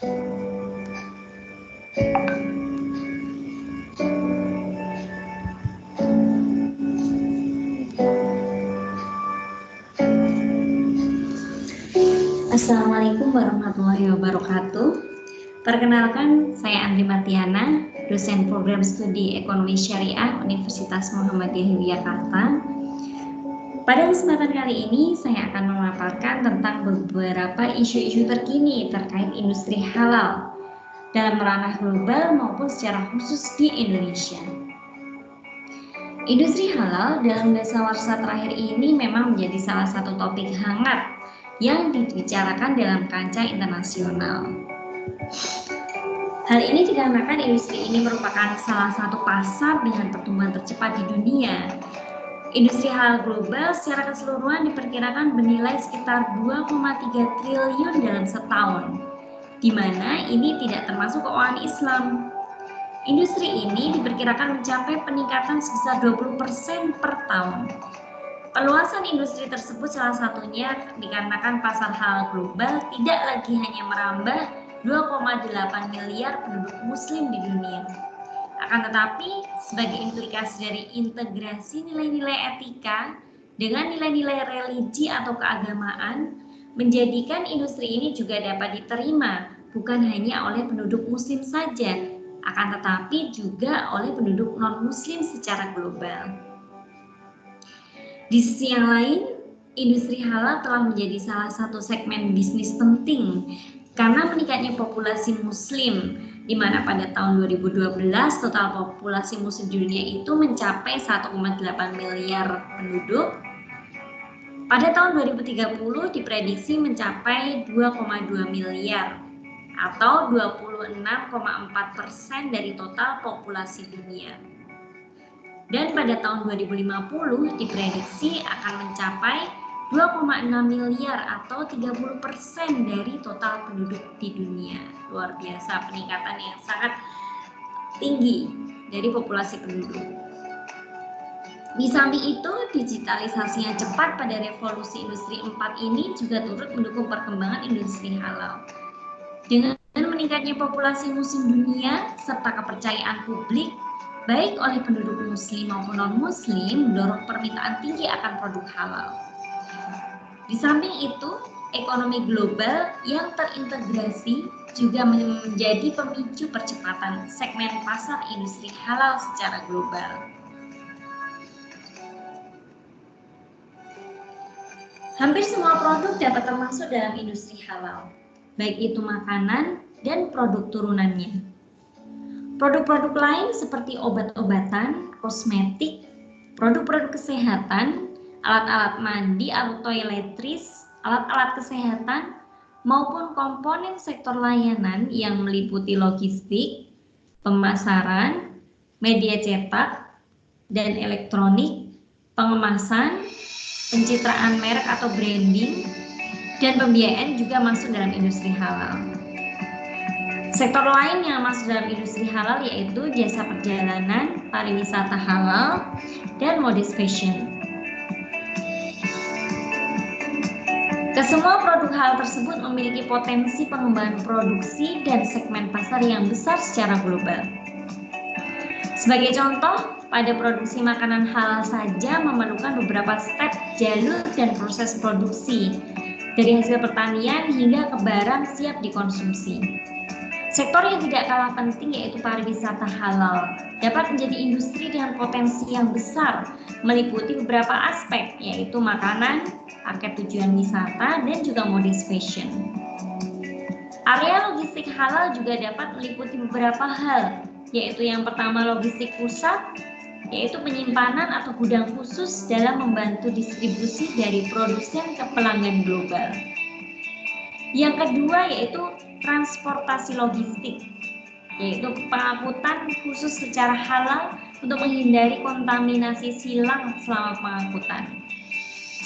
Assalamualaikum warahmatullahi wabarakatuh. Perkenalkan, saya Andri Martiana, dosen program studi Ekonomi Syariah Universitas Muhammadiyah Yogyakarta. Pada kesempatan kali ini, saya akan memaparkan tentang beberapa isu-isu terkini terkait industri halal dalam ranah global maupun secara khusus di Indonesia. Industri halal dalam dasawarsa terakhir ini memang menjadi salah satu topik hangat yang dibicarakan dalam kancah internasional. Hal ini dikarenakan industri ini merupakan salah satu pasar dengan pertumbuhan tercepat di dunia. Industri halal global secara keseluruhan diperkirakan bernilai sekitar 2,3 triliun dalam setahun, di mana ini tidak termasuk keuangan Islam. Industri ini diperkirakan mencapai peningkatan sebesar 20% per tahun. Peluasan industri tersebut salah satunya dikarenakan pasar halal global tidak lagi hanya merambah 2,8 miliar penduduk muslim di dunia. Akan tetapi, sebagai implikasi dari integrasi nilai-nilai etika dengan nilai-nilai religi atau keagamaan, menjadikan industri ini juga dapat diterima bukan hanya oleh penduduk muslim saja, akan tetapi juga oleh penduduk non-muslim secara global. Di sisi yang lain, industri halal telah menjadi salah satu segmen bisnis penting karena meningkatnya populasi muslim, di mana pada tahun 2012 total populasi muslim di dunia itu mencapai 1,8 miliar penduduk. Pada tahun 2030 diprediksi mencapai 2,2 miliar atau 26,4% dari total populasi dunia. Dan pada tahun 2050 diprediksi akan mencapai 2,6 miliar atau 30% dari total penduduk di dunia. Luar biasa, peningkatan yang sangat tinggi dari populasi penduduk. Di samping itu, digitalisasi yang cepat pada revolusi industri 4 ini juga turut mendukung perkembangan industri halal. Dengan meningkatnya populasi muslim dunia serta kepercayaan publik baik oleh penduduk muslim maupun non-muslim mendorong permintaan tinggi akan produk halal. Di samping itu, ekonomi global yang terintegrasi juga menjadi pemicu percepatan segmen pasar industri halal secara global. Hampir semua produk dapat termasuk dalam industri halal, baik itu makanan dan produk turunannya. Produk-produk lain seperti obat-obatan, kosmetik, produk-produk kesehatan, alat-alat mandi atau toiletries, alat-alat kesehatan, maupun komponen sektor layanan yang meliputi logistik, pemasaran, media cetak, dan elektronik, pengemasan, pencitraan merek atau branding, dan pembiayaan juga masuk dalam industri halal. Sektor lain yang masuk dalam industri halal yaitu jasa perjalanan, pariwisata halal, dan modest fashion. Kesemua produk halal tersebut memiliki potensi pengembangan produksi dan segmen pasar yang besar secara global. Sebagai contoh, pada produksi makanan halal saja memerlukan beberapa step, jalur, dan proses produksi, dari hasil pertanian hingga ke barang siap dikonsumsi. Sektor yang tidak kalah penting yaitu pariwisata halal dapat menjadi industri dengan potensi yang besar, meliputi beberapa aspek yaitu makanan, paket tujuan wisata, dan juga modest fashion. Area logistik halal juga dapat meliputi beberapa hal, yaitu yang pertama logistik pusat, yaitu penyimpanan atau gudang khusus dalam membantu distribusi dari produsen ke pelanggan global. Yang kedua yaitu transportasi logistik, yaitu pengangkutan khusus secara halal untuk menghindari kontaminasi silang selama pengangkutan.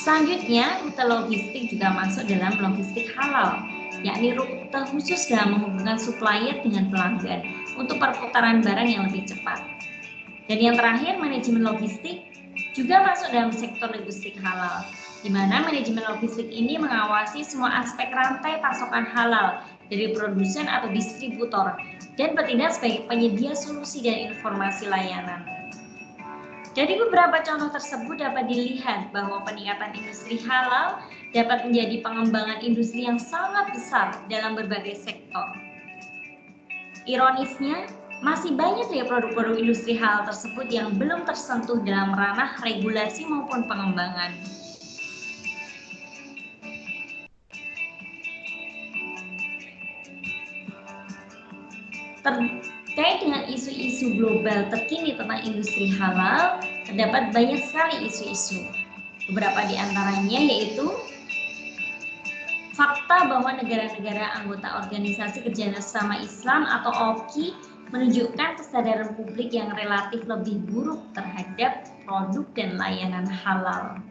Selanjutnya, rute logistik juga masuk dalam logistik halal, yakni rute khusus dalam menghubungkan supplier dengan pelanggan untuk perputaran barang yang lebih cepat. Dan yang terakhir, manajemen logistik juga masuk dalam sektor logistik halal, di mana manajemen logistik ini mengawasi semua aspek rantai pasokan halal dari produsen atau distributor dan bertindak sebagai penyedia solusi dan informasi layanan. Dari beberapa contoh tersebut dapat dilihat bahwa peningkatan industri halal dapat menjadi pengembangan industri yang sangat besar dalam berbagai sektor. Ironisnya, masih banyak dari produk-produk industri halal tersebut yang belum tersentuh dalam ranah regulasi maupun pengembangan. Terkait dengan isu-isu global terkini tentang industri halal, terdapat banyak sekali isu-isu. Beberapa di antaranya yaitu fakta bahwa negara-negara anggota Organisasi Kerjasama Islam atau OKI menunjukkan kesadaran publik yang relatif lebih buruk terhadap produk dan layanan halal.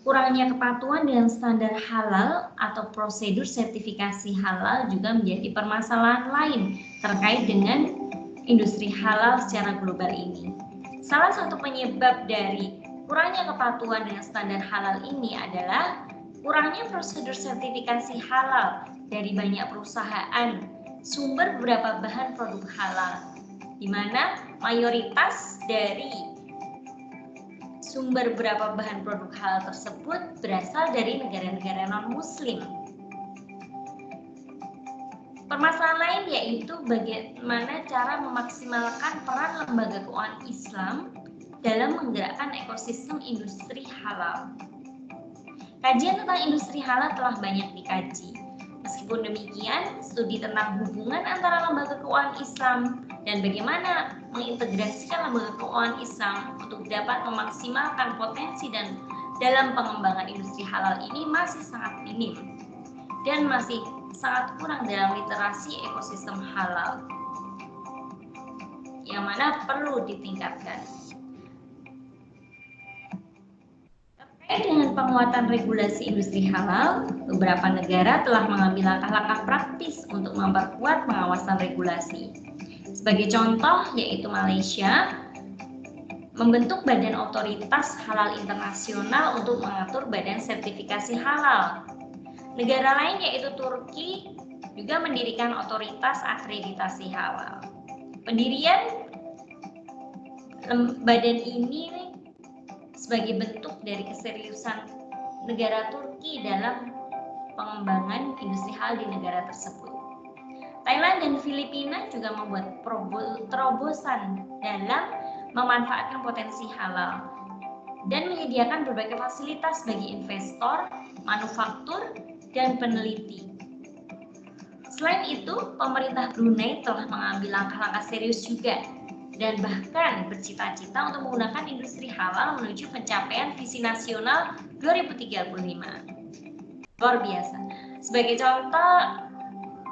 Kurangnya kepatuhan dengan standar halal atau prosedur sertifikasi halal juga menjadi permasalahan lain terkait dengan industri halal secara global ini. Salah satu penyebab dari kurangnya kepatuhan dengan standar halal ini adalah kurangnya prosedur sertifikasi halal dari banyak perusahaan sumber beberapa bahan produk halal, di mana mayoritas dari sumber beberapa bahan produk halal tersebut berasal dari negara-negara non-muslim. Permasalahan lain yaitu bagaimana cara memaksimalkan peran lembaga keuangan Islam dalam menggerakkan ekosistem industri halal. Kajian tentang industri halal telah banyak dikaji. Meskipun demikian, studi tentang hubungan antara lembaga keuangan Islam dan bagaimana mengintegrasikan lembaga keuangan Islam untuk dapat memaksimalkan potensi dan dalam pengembangan industri halal ini masih sangat minim dan masih sangat kurang dalam literasi ekosistem halal, yang mana perlu ditingkatkan. Terkait dengan penguatan regulasi industri halal, beberapa negara telah mengambil langkah-langkah praktis untuk memperkuat pengawasan regulasi. Sebagai contoh, yaitu Malaysia membentuk Badan Otoritas Halal Internasional untuk mengatur badan sertifikasi halal. Negara lain yaitu Turki juga mendirikan Otoritas Akreditasi Halal. Pendirian badan ini sebagai bentuk dari keseriusan negara Turki dalam pengembangan industri halal di negara tersebut. Thailand dan Filipina juga membuat terobosan dalam memanfaatkan potensi halal dan menyediakan berbagai fasilitas bagi investor, manufaktur, dan peneliti. Selain itu, pemerintah Brunei telah mengambil langkah-langkah serius juga dan bahkan bercita-cita untuk menggunakan industri halal menuju pencapaian visi nasional 2035. Luar biasa. Sebagai contoh,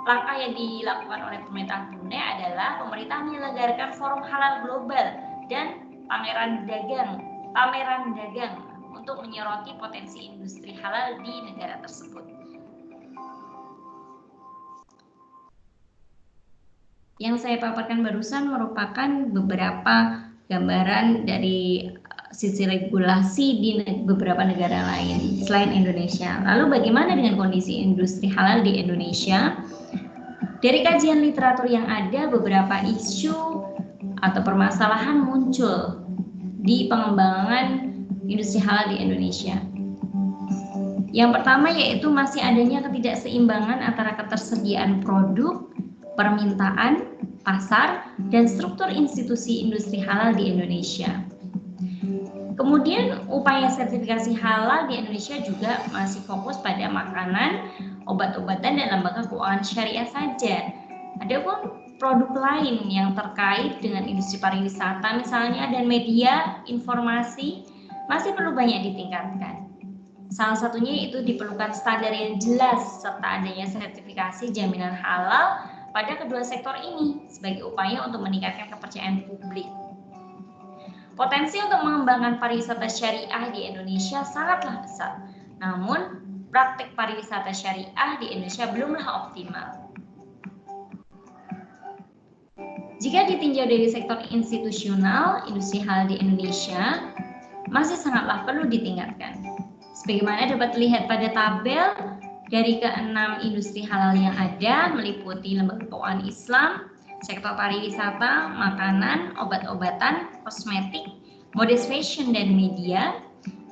langkah yang dilakukan oleh pemerintah Brunei adalah pemerintah menyelenggarakan forum halal global dan pameran dagang untuk menyoroti potensi industri halal di negara tersebut. Yang saya paparkan barusan merupakan beberapa gambaran dari sisi regulasi di beberapa negara lain selain Indonesia. Lalu bagaimana dengan kondisi industri halal di Indonesia? Dari kajian literatur yang ada, beberapa isu atau permasalahan muncul di pengembangan industri halal di Indonesia. Yang pertama yaitu masih adanya ketidakseimbangan antara ketersediaan produk, permintaan, pasar, dan struktur institusi industri halal di Indonesia. Kemudian upaya sertifikasi halal di Indonesia juga masih fokus pada makanan, obat-obatan, dan lembaga keuangan syariah saja. Adapun produk lain yang terkait dengan industri pariwisata misalnya dan media informasi masih perlu banyak ditingkatkan. Salah satunya itu diperlukan standar yang jelas serta adanya sertifikasi jaminan halal pada kedua sektor ini sebagai upaya untuk meningkatkan kepercayaan publik. Potensi untuk mengembangkan pariwisata syariah di Indonesia sangatlah besar, namun praktik pariwisata syariah di Indonesia belumlah optimal. Jika ditinjau dari sektor institusional, industri halal di Indonesia masih sangatlah perlu ditingkatkan. Sebagaimana dapat dilihat pada tabel, dari keenam industri halal yang ada meliputi lembaga keuangan Islam, sektor pariwisata, makanan, obat-obatan, kosmetik, modest fashion, dan media,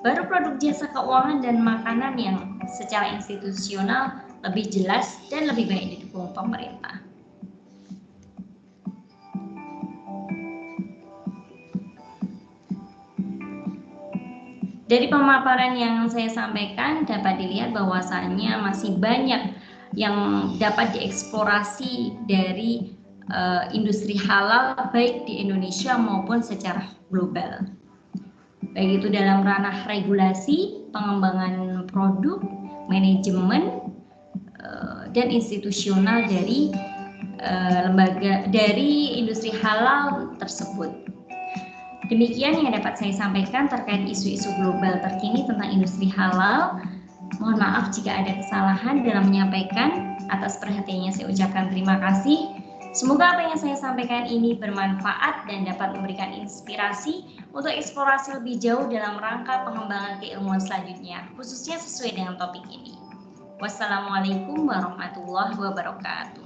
baru produk jasa keuangan dan makanan yang secara institusional lebih jelas dan lebih baik didukung pemerintah. Dari pemaparan yang saya sampaikan dapat dilihat bahwasannya masih banyak yang dapat dieksplorasi dari industri halal baik di Indonesia maupun secara global. Baik itu dalam ranah regulasi, pengembangan produk, manajemen, dan institusional dari lembaga dari industri halal tersebut. Demikian yang dapat saya sampaikan terkait isu-isu global terkini tentang industri halal. Mohon maaf jika ada kesalahan dalam menyampaikan. Atas perhatiannya saya ucapkan terima kasih. Semoga apa yang saya sampaikan ini bermanfaat dan dapat memberikan inspirasi untuk eksplorasi lebih jauh dalam rangka pengembangan keilmuan selanjutnya, khususnya sesuai dengan topik ini. Wassalamualaikum warahmatullahi wabarakatuh.